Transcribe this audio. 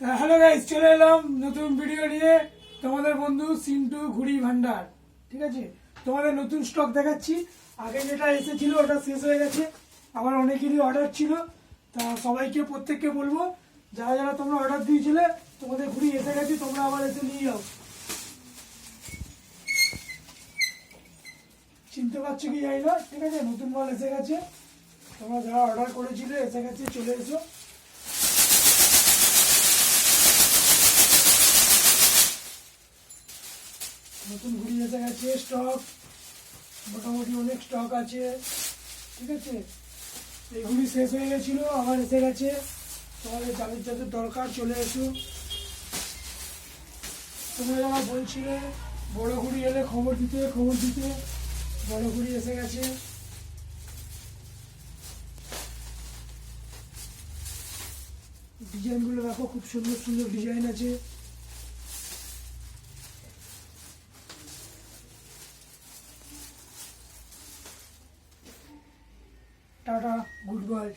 তা hello guys, চলে এলাম নতুন ভিডিও নিয়ে। তোমাদের বন্ধু সিন্টু ঘুড়ি ভান্ডার। ঠিক আছে, তোমাদের নতুন স্টক দেখাচ্ছি। আগে যেটা এসেছিল ওটা শেষ হয়ে গেছে, আবার অনেকেরই অর্ডার ছিল। তা সবাইকে প্রত্যেককে বলবো, যারা যারা তোমরা অর্ডার দিয়েছিলে তোমাদের ঘুড়ি এসে গেছে, তোমরা আবার এসে নিয়ে যাও। চিনতে পারছো কি জানি না, ঠিক আছে, নতুন মাল এসে গেছে। তোমরা যারা অর্ডার করেছিলে এসে গেছে, চলে এসো। নতুন ঘুড়ি এসে গেছে, স্টক মোটামুটি অনেক স্টক আছে। ঠিক আছে, এই ঘুড়ি শেষ হয়ে গেছিলো, আবার এসে গেছে। তোমাদের যাদের যাদের দরকার চলে এসো। তোমরা যারা বলছিলে বড় ঘুড়ি এলে খবর দিতে, বড় ঘুড়ি এসে গেছে। ডিজাইনগুলো দেখো, খুব সুন্দর সুন্দর ডিজাইন আছে। Tata, good bye.